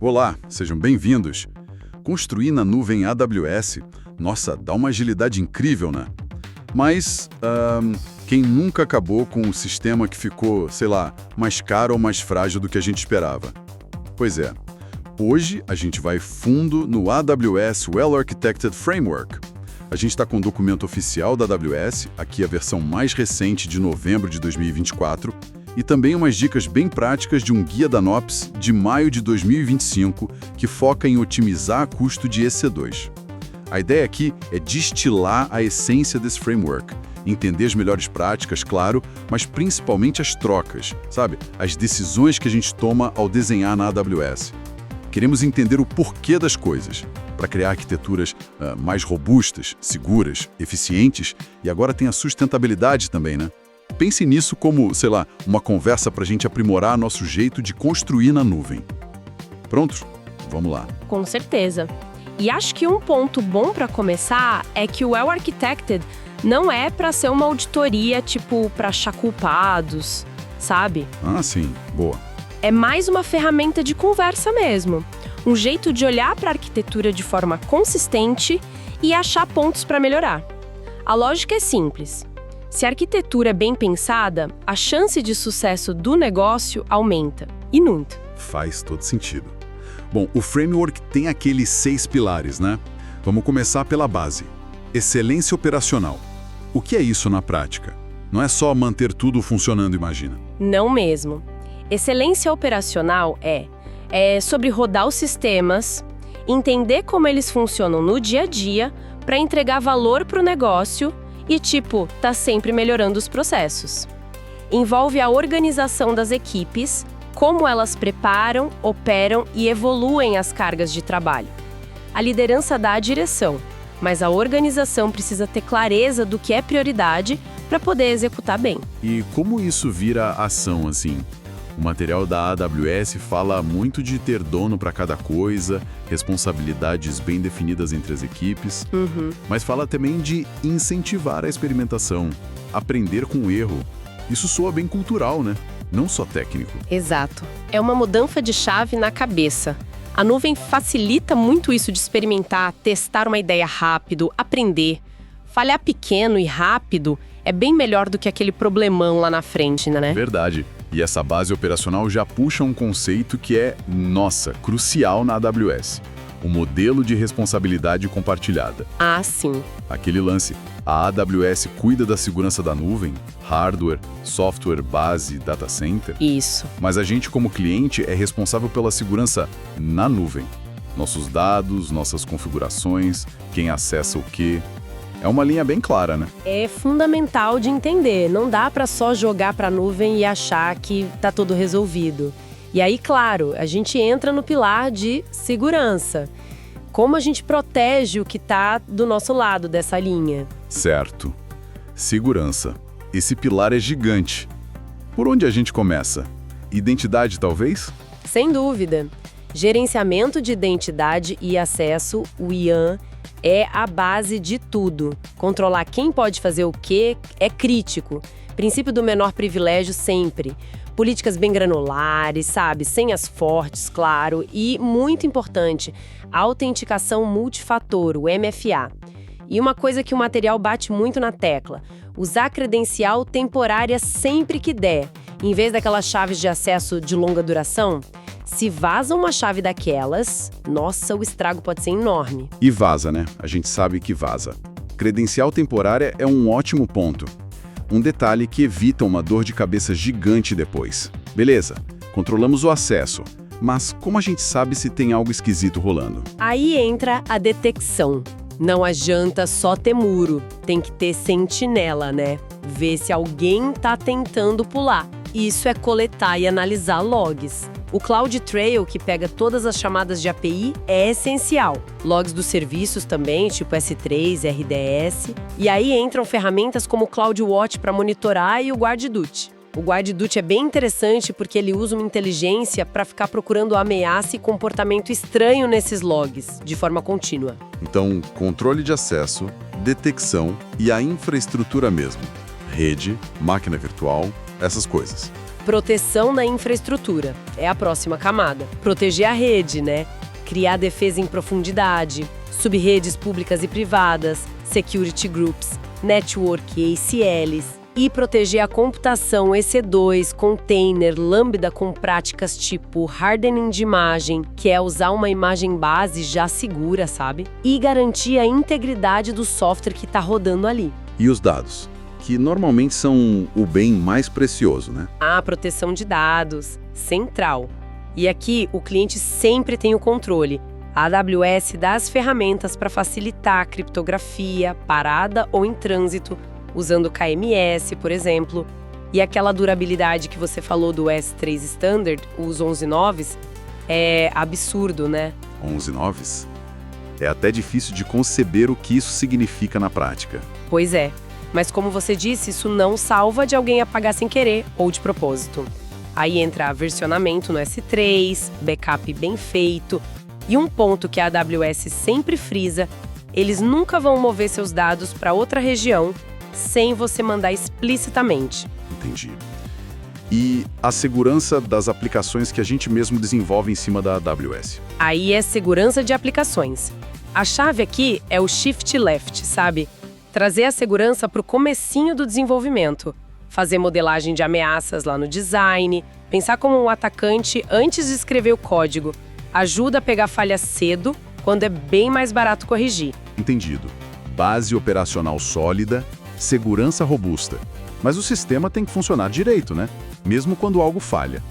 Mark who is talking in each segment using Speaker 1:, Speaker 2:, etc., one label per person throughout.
Speaker 1: Olá, sejam bem-vindos. Construir na nuvem AWS, nossa, dá uma agilidade incrível, né? Mas, quem nunca acabou com um sistema que ficou, sei lá, mais caro ou mais frágil do que a gente esperava? Pois é, hoje a gente vai fundo no AWS Well-Architected Framework. A gente está com o documento oficial da AWS, aqui a versão mais recente de novembro de 2024, e também umas dicas bem práticas de um guia da NOPS de maio de 2025 que foca em otimizar custo de EC2. A ideia aqui é destilar a essência desse framework, entender as melhores práticas, claro, mas principalmente as trocas, sabe? As decisões que a gente toma ao desenhar na AWS. Queremos entender o porquê das coisas, para criar arquiteturas mais robustas, seguras, eficientes e agora tem a sustentabilidade também, né? Pense nisso como, sei lá, uma conversa para a gente aprimorar nosso jeito de construir na nuvem. Prontos? Vamos lá.
Speaker 2: Com certeza. E acho que um ponto bom para começar é que o Well Architected não é para ser uma auditoria, tipo, para achar culpados, sabe?
Speaker 1: Ah, sim. Boa.
Speaker 2: É mais uma ferramenta de conversa mesmo. Um jeito de olhar para a arquitetura de forma consistente e achar pontos para melhorar. A lógica é simples. Se a arquitetura é bem pensada, a chance de sucesso do negócio aumenta. E muito.
Speaker 1: Faz todo sentido. Bom, o framework tem aqueles 6 pilares, né? Vamos começar pela base. Excelência operacional. O que é isso na prática? Não é só manter tudo funcionando, imagina.
Speaker 2: Não mesmo. Excelência operacional é sobre rodar os sistemas, entender como eles funcionam no dia a dia para entregar valor para o negócio e, tá sempre melhorando os processos. Envolve a organização das equipes, como elas preparam, operam e evoluem as cargas de trabalho. A liderança dá a direção, mas a organização precisa ter clareza do que é prioridade para poder executar bem.
Speaker 1: E como isso vira ação, assim? O material da AWS fala muito de ter dono para cada coisa, responsabilidades bem definidas entre as equipes, mas fala também de incentivar a experimentação, aprender com o erro. Isso soa bem cultural, né? Não só técnico.
Speaker 2: Exato. É uma mudança de chave na cabeça. A nuvem facilita muito isso de experimentar, testar uma ideia rápido, aprender. Falhar pequeno e rápido é bem melhor do que aquele problemão lá na frente, né?
Speaker 1: Verdade. E essa base operacional já puxa um conceito que é, crucial na AWS. O modelo de responsabilidade compartilhada.
Speaker 2: Ah, sim.
Speaker 1: Aquele lance. A AWS cuida da segurança da nuvem, hardware, software, base, data center.
Speaker 2: Isso.
Speaker 1: Mas a gente, como cliente, é responsável pela segurança na nuvem. Nossos dados, nossas configurações, quem acessa o quê. É uma linha bem clara, né?
Speaker 2: É fundamental de entender. Não dá para só jogar para a nuvem e achar que tá tudo resolvido. E aí, claro, a gente entra no pilar de segurança. Como a gente protege o que tá do nosso lado dessa linha?
Speaker 1: Certo. Segurança. Esse pilar é gigante. Por onde a gente começa? Identidade, talvez?
Speaker 2: Sem dúvida. Gerenciamento de identidade e acesso, o IAM, é a base de tudo. Controlar quem pode fazer o quê é crítico. Princípio do menor privilégio sempre. Políticas bem granulares, sabe? Senhas fortes, claro. E, muito importante, a autenticação multifator, o MFA. E uma coisa que o material bate muito na tecla: usar credencial temporária sempre que der, em vez daquelas chaves de acesso de longa duração. Se vaza uma chave daquelas, nossa, o estrago pode ser enorme.
Speaker 1: E vaza, né? A gente sabe que vaza. Credencial temporária é um ótimo ponto. Um detalhe que evita uma dor de cabeça gigante depois. Beleza, controlamos o acesso, mas como a gente sabe se tem algo esquisito rolando?
Speaker 2: Aí entra a detecção. Não adianta só ter muro, tem que ter sentinela, né? Ver se alguém tá tentando pular. Isso é coletar e analisar logs. O CloudTrail, que pega todas as chamadas de API, é essencial. Logs dos serviços também, tipo S3, RDS. E aí entram ferramentas como o CloudWatch para monitorar e o GuardDuty. O GuardDuty é bem interessante porque ele usa uma inteligência para ficar procurando ameaça e comportamento estranho nesses logs, de forma contínua.
Speaker 1: Então, controle de acesso, detecção e a infraestrutura mesmo. Rede, máquina virtual, essas coisas.
Speaker 2: Proteção da infraestrutura é a próxima camada. Proteger a rede, né? Criar defesa em profundidade, subredes públicas e privadas, security groups, network ACLs, e proteger a computação EC2, container, lambda com práticas tipo hardening de imagem, que é usar uma imagem base já segura, sabe? E garantir a integridade do software que está rodando ali.
Speaker 1: E os dados, que normalmente são o bem mais precioso, né?
Speaker 2: A proteção de dados, central. E aqui o cliente sempre tem o controle. A AWS dá as ferramentas para facilitar a criptografia, parada ou em trânsito, usando KMS, por exemplo. E aquela durabilidade que você falou do S3 Standard, os 11 noves, é absurdo, né?
Speaker 1: 11 noves? É até difícil de conceber o que isso significa na prática.
Speaker 2: Pois é. Mas como você disse, isso não salva de alguém apagar sem querer ou de propósito. Aí entra versionamento no S3, backup bem feito. E um ponto que a AWS sempre frisa, eles nunca vão mover seus dados para outra região sem você mandar explicitamente.
Speaker 1: Entendi. E a segurança das aplicações que a gente mesmo desenvolve em cima da AWS?
Speaker 2: Aí é segurança de aplicações. A chave aqui é o shift left, sabe? Trazer a segurança para o comecinho do desenvolvimento. Fazer modelagem de ameaças lá no design, pensar como um atacante antes de escrever o código. Ajuda a pegar falhas cedo, quando é bem mais barato corrigir.
Speaker 1: Entendido. Base operacional sólida, segurança robusta. Mas o sistema tem que funcionar direito, né? Mesmo quando algo falha.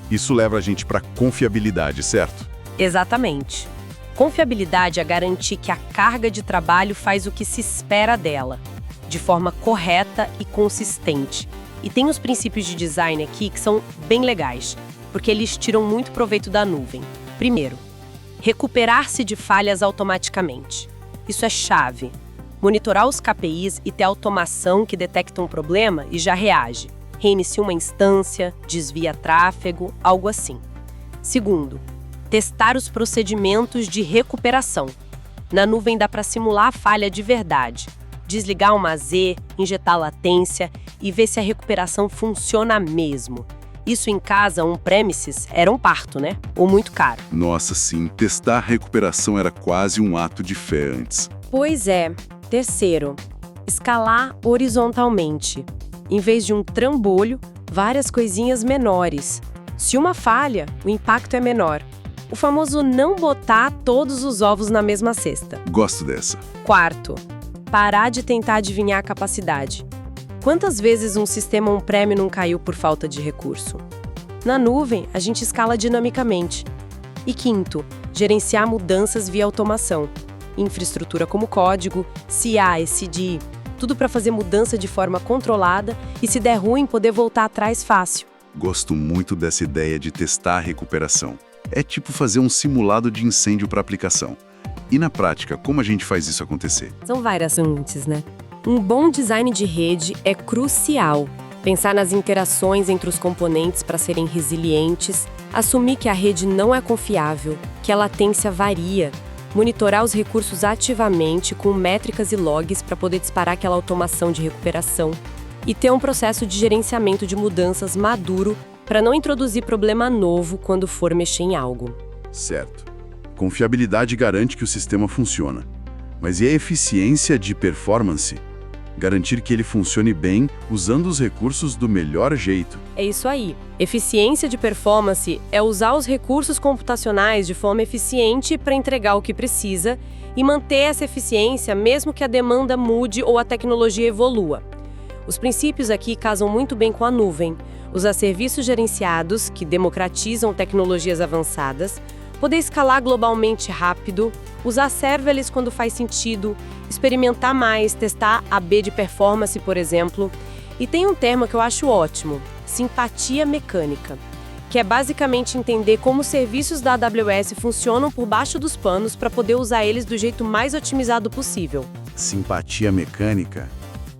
Speaker 1: Isso leva a gente para confiabilidade, certo?
Speaker 2: Exatamente. Confiabilidade é garantir que a carga de trabalho faz o que se espera dela, de forma correta e consistente. E tem os princípios de design aqui que são bem legais, porque eles tiram muito proveito da nuvem. Primeiro, recuperar-se de falhas automaticamente. Isso é chave. Monitorar os KPIs e ter automação que detecta um problema e já reage. Reinicia uma instância, desvia tráfego, algo assim. Segundo, testar os procedimentos de recuperação. Na nuvem dá para simular a falha de verdade. Desligar uma Z, injetar latência e ver se a recuperação funciona mesmo. Isso em casa, on-premises, era um parto, né? Ou muito caro.
Speaker 1: Nossa, sim. Testar a recuperação era quase um ato de fé antes.
Speaker 2: Pois é. Terceiro, escalar horizontalmente. Em vez de um trambolho, várias coisinhas menores. Se uma falha, o impacto é menor. O famoso não botar todos os ovos na mesma cesta.
Speaker 1: Gosto dessa.
Speaker 2: Quarto, parar de tentar adivinhar a capacidade. Quantas vezes um sistema on-prem não caiu por falta de recurso? Na nuvem, a gente escala dinamicamente. E quinto, gerenciar mudanças via automação. Infraestrutura como código, CI/CD, tudo para fazer mudança de forma controlada e, se der ruim, poder voltar atrás fácil.
Speaker 1: Gosto muito dessa ideia de testar a recuperação. É tipo fazer um simulado de incêndio para a aplicação. E na prática, como a gente faz isso acontecer?
Speaker 2: São várias antes, né? Um bom design de rede é crucial. Pensar nas interações entre os componentes para serem resilientes, assumir que a rede não é confiável, que a latência varia, monitorar os recursos ativamente com métricas e logs para poder disparar aquela automação de recuperação e ter um processo de gerenciamento de mudanças maduro para não introduzir problema novo quando for mexer em algo.
Speaker 1: Certo. Confiabilidade garante que o sistema funciona. Mas e a eficiência de performance? Garantir que ele funcione bem usando os recursos do melhor jeito.
Speaker 2: É isso aí. Eficiência de performance é usar os recursos computacionais de forma eficiente para entregar o que precisa e manter essa eficiência mesmo que a demanda mude ou a tecnologia evolua. Os princípios aqui casam muito bem com a nuvem. Usar serviços gerenciados, que democratizam tecnologias avançadas, poder escalar globalmente rápido, usar serverless quando faz sentido, experimentar mais, testar AB de performance, por exemplo. E tem um termo que eu acho ótimo, simpatia mecânica, que é basicamente entender como os serviços da AWS funcionam por baixo dos panos para poder usar eles do jeito mais otimizado possível.
Speaker 1: Simpatia mecânica?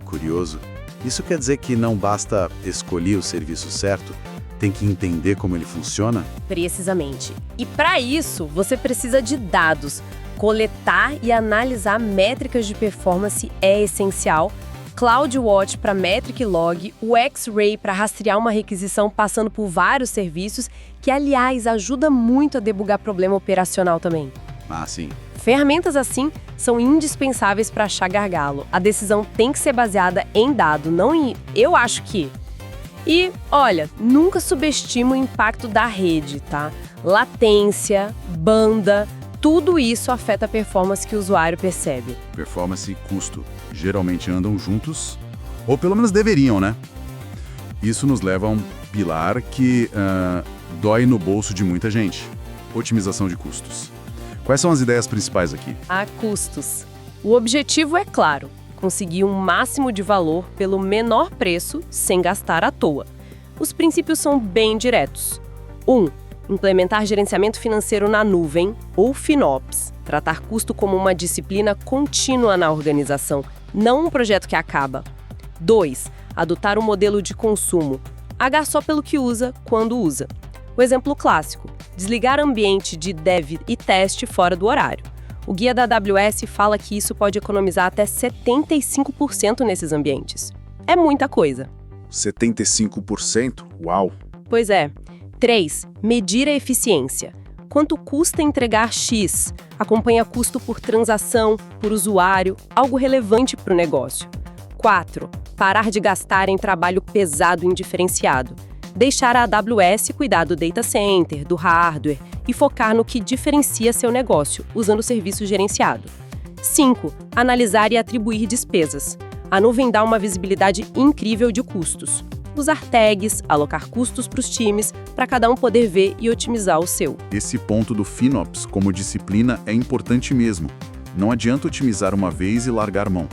Speaker 1: Curioso. Isso quer dizer que não basta escolher o serviço certo, tem que entender como ele funciona?
Speaker 2: Precisamente. E para isso, você precisa de dados. Coletar e analisar métricas de performance é essencial, CloudWatch para Metric Log, o X-Ray para rastrear uma requisição passando por vários serviços, que, aliás, ajuda muito a debugar problema operacional também.
Speaker 1: Ah, sim.
Speaker 2: Ferramentas assim são indispensáveis para achar gargalo. A decisão tem que ser baseada em dado, não em "eu acho que". E, olha, nunca subestima o impacto da rede, tá? Latência, banda, tudo isso afeta a performance que o usuário percebe.
Speaker 1: Performance e custo geralmente andam juntos, ou pelo menos deveriam, né? Isso nos leva a um pilar que dói no bolso de muita gente: otimização de custos. Quais são as ideias principais aqui?
Speaker 2: A custos. O objetivo é claro: conseguir um máximo de valor pelo menor preço sem gastar à toa. Os princípios são bem diretos. 1. Implementar gerenciamento financeiro na nuvem, ou FinOps. Tratar custo como uma disciplina contínua na organização, não um projeto que acaba. 2. Adotar um modelo de consumo. Pagar só pelo que usa, quando usa. O exemplo clássico: desligar ambiente de dev e teste fora do horário. O guia da AWS fala que isso pode economizar até 75% nesses ambientes. É muita coisa.
Speaker 1: 75%? Uau!
Speaker 2: Pois é. 3. Medir a eficiência. Quanto custa entregar X? Acompanha custo por transação, por usuário, algo relevante para o negócio. 4. Parar de gastar em trabalho pesado e indiferenciado. Deixar a AWS cuidar do data center, do hardware e focar no que diferencia seu negócio, usando o serviço gerenciado. 5. Analisar e atribuir despesas. A nuvem dá uma visibilidade incrível de custos. Usar tags, alocar custos para os times, para cada um poder ver e otimizar o seu.
Speaker 1: Esse ponto do FinOps como disciplina é importante mesmo. Não adianta otimizar uma vez e largar mão.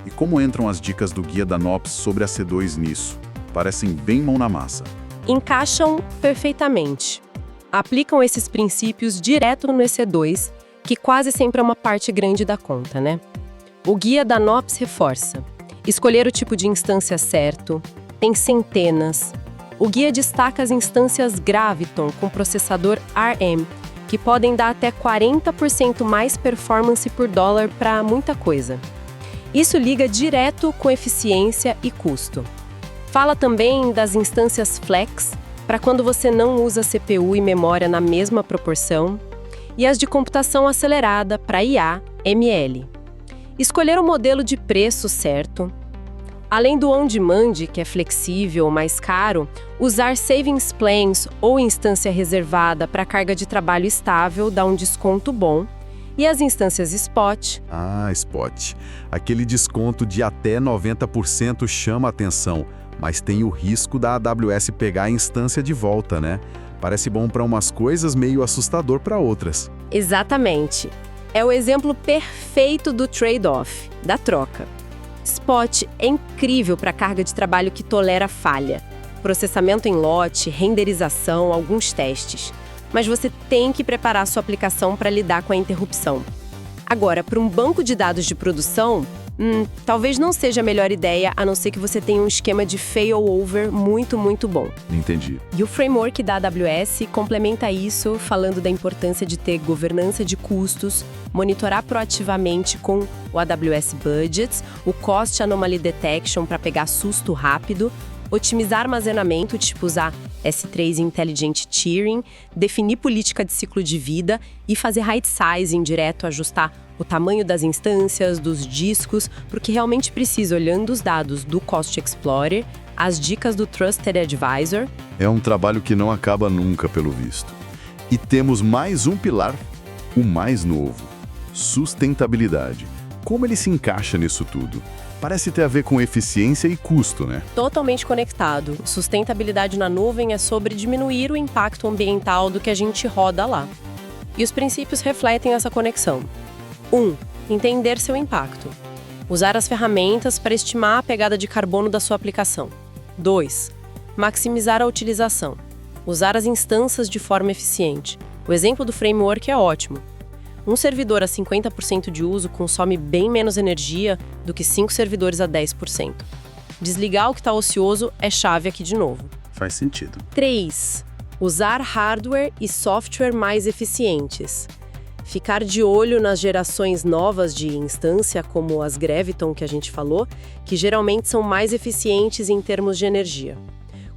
Speaker 1: E como entram as dicas do guia da NOPS sobre a C2 nisso? Parecem bem mão na massa.
Speaker 2: Encaixam perfeitamente. Aplicam esses princípios direto no EC2, que quase sempre é uma parte grande da conta, né? O guia da NOPS reforça: escolher o tipo de instância certo, tem centenas. O guia destaca as instâncias Graviton com processador ARM, que podem dar até 40% mais performance por dólar para muita coisa. Isso liga direto com eficiência e custo. Fala também das instâncias Flex, para quando você não usa CPU e memória na mesma proporção, e as de computação acelerada para IA, ML. Escolher o modelo de preço certo. Além do on-demand, que é flexível, mais caro, usar savings plans ou instância reservada para carga de trabalho estável dá um desconto bom. E as instâncias Spot.
Speaker 1: Ah, Spot. Aquele desconto de até 90% chama a atenção, mas tem o risco da AWS pegar a instância de volta, né? Parece bom para umas coisas, meio assustador para outras.
Speaker 2: Exatamente. É o exemplo perfeito do trade-off, da troca. Spot é incrível para carga de trabalho que tolera falha. Processamento em lote, renderização, alguns testes. Mas você tem que preparar sua aplicação para lidar com a interrupção. Agora, para um banco de dados de produção, talvez não seja a melhor ideia, a não ser que você tenha um esquema de failover muito, muito bom.
Speaker 1: Entendi.
Speaker 2: E o framework da AWS complementa isso, falando da importância de ter governança de custos, monitorar proativamente com o AWS Budgets, o Cost Anomaly Detection para pegar susto rápido, otimizar armazenamento, tipo usar S3 Intelligent Tiering, definir política de ciclo de vida e fazer right sizing direto, ajustar o tamanho das instâncias, dos discos, porque realmente precisa, olhando os dados do Cost Explorer, as dicas do Trusted Advisor.
Speaker 1: É um trabalho que não acaba nunca, pelo visto. E temos mais um pilar, o mais novo: sustentabilidade. Como ele se encaixa nisso tudo? Parece ter a ver com eficiência e custo, né?
Speaker 2: Totalmente conectado. Sustentabilidade na nuvem é sobre diminuir o impacto ambiental do que a gente roda lá. E os princípios refletem essa conexão. 1. Entender seu impacto. Usar as ferramentas para estimar a pegada de carbono da sua aplicação. 2. Maximizar a utilização. Usar as instâncias de forma eficiente. O exemplo do framework é ótimo. Um servidor a 50% de uso consome bem menos energia do que 5 servidores a 10%. Desligar o que está ocioso é chave aqui de novo.
Speaker 1: Faz sentido.
Speaker 2: 3. Usar hardware e software mais eficientes. Ficar de olho nas gerações novas de instância, como as Graviton que a gente falou, que geralmente são mais eficientes em termos de energia.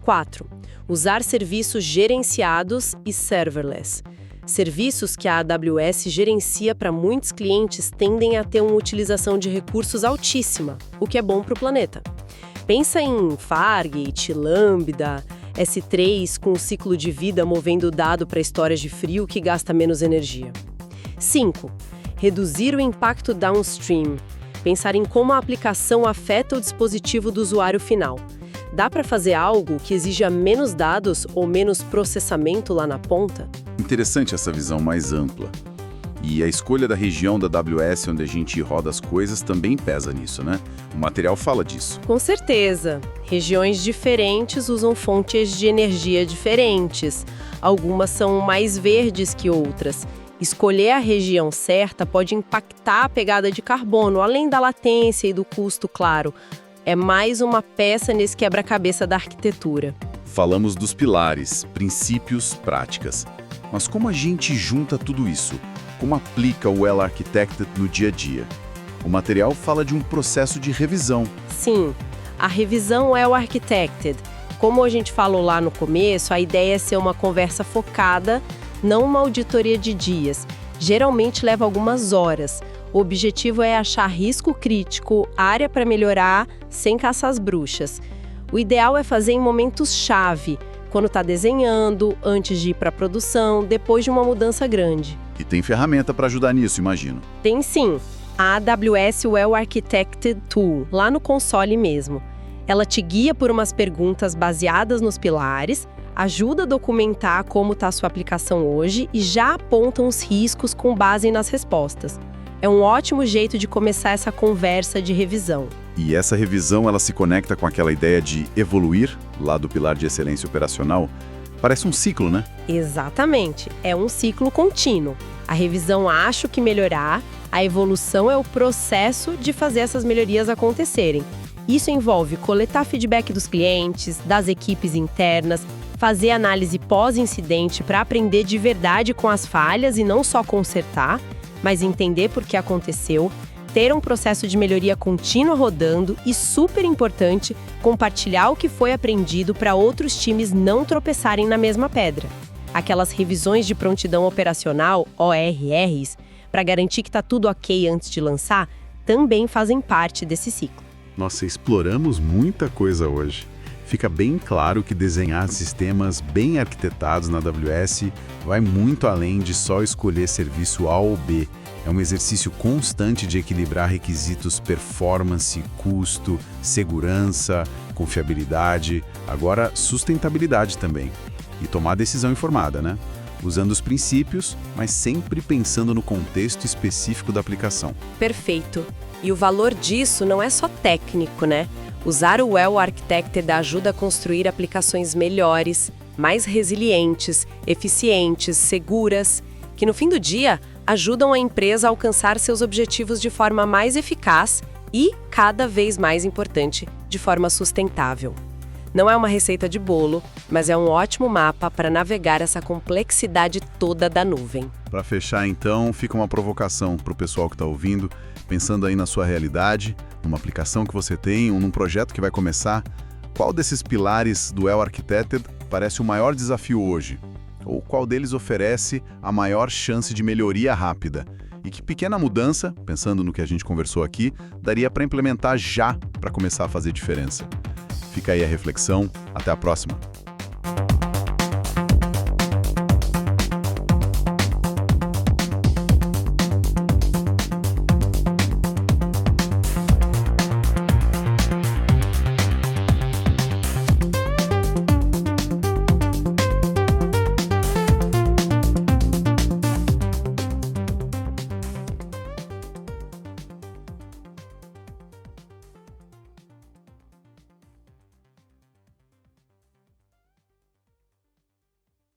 Speaker 2: 4. Usar serviços gerenciados e serverless. Serviços que a AWS gerencia para muitos clientes tendem a ter uma utilização de recursos altíssima, o que é bom para o planeta. Pensa em Fargate, Lambda, S3 com o ciclo de vida movendo dado para histórias de frio que gasta menos energia. 5. Reduzir o impacto downstream. Pensar em como a aplicação afeta o dispositivo do usuário final. Dá para fazer algo que exija menos dados ou menos processamento lá na ponta?
Speaker 1: Interessante essa visão mais ampla. E a escolha da região da AWS onde a gente roda as coisas também pesa nisso, né? O material fala disso.
Speaker 2: Com certeza. Regiões diferentes usam fontes de energia diferentes. Algumas são mais verdes que outras. Escolher a região certa pode impactar a pegada de carbono, além da latência e do custo, claro. É mais uma peça nesse quebra-cabeça da arquitetura.
Speaker 1: Falamos dos pilares, princípios, práticas. Mas como a gente junta tudo isso? Como aplica o Well Architected no dia a dia? O material fala de um processo de revisão.
Speaker 2: Sim, a revisão é o Architected. Como a gente falou lá no começo, a ideia é ser uma conversa focada, não uma auditoria de dias. Geralmente leva algumas horas. O objetivo é achar risco crítico, área para melhorar, sem caçar as bruxas. O ideal é fazer em momentos-chave, quando está desenhando, antes de ir para a produção, depois de uma mudança grande.
Speaker 1: E tem ferramenta para ajudar nisso, imagino.
Speaker 2: Tem sim, a AWS Well Architected Tool, lá no console mesmo. Ela te guia por umas perguntas baseadas nos pilares, ajuda a documentar como está a sua aplicação hoje e já aponta os riscos com base nas respostas. É um ótimo jeito de começar essa conversa de revisão.
Speaker 1: E essa revisão, ela se conecta com aquela ideia de evoluir, lá do pilar de excelência operacional. Parece um ciclo, né?
Speaker 2: Exatamente. É um ciclo contínuo. A revisão acha o que melhorar, a evolução é o processo de fazer essas melhorias acontecerem. Isso envolve coletar feedback dos clientes, das equipes internas, fazer análise pós-incidente para aprender de verdade com as falhas e não só consertar, mas entender por que aconteceu, ter um processo de melhoria contínua rodando e, super importante, compartilhar o que foi aprendido para outros times não tropeçarem na mesma pedra. Aquelas revisões de prontidão operacional, ORRs, para garantir que está tudo ok antes de lançar, também fazem parte desse ciclo.
Speaker 1: Nossa, exploramos muita coisa hoje. Fica bem claro que desenhar sistemas bem arquitetados na AWS vai muito além de só escolher serviço A ou B. É um exercício constante de equilibrar requisitos performance, custo, segurança, confiabilidade, agora sustentabilidade também. E tomar decisão informada, né? Usando os princípios, mas sempre pensando no contexto específico da aplicação.
Speaker 2: Perfeito. E o valor disso não é só técnico, né? Usar o Well Architected ajuda a construir aplicações melhores, mais resilientes, eficientes, seguras, que no fim do dia ajudam a empresa a alcançar seus objetivos de forma mais eficaz e, cada vez mais importante, de forma sustentável. Não é uma receita de bolo, mas é um ótimo mapa para navegar essa complexidade toda da nuvem.
Speaker 1: Para fechar, então, fica uma provocação para o pessoal que está ouvindo, pensando aí na sua realidade, numa aplicação que você tem ou num projeto que vai começar. Qual desses pilares do Well Architected parece o maior desafio hoje? Ou qual deles oferece a maior chance de melhoria rápida? E que pequena mudança, pensando no que a gente conversou aqui, daria para implementar já para começar a fazer diferença? Fica aí a reflexão. Até a próxima!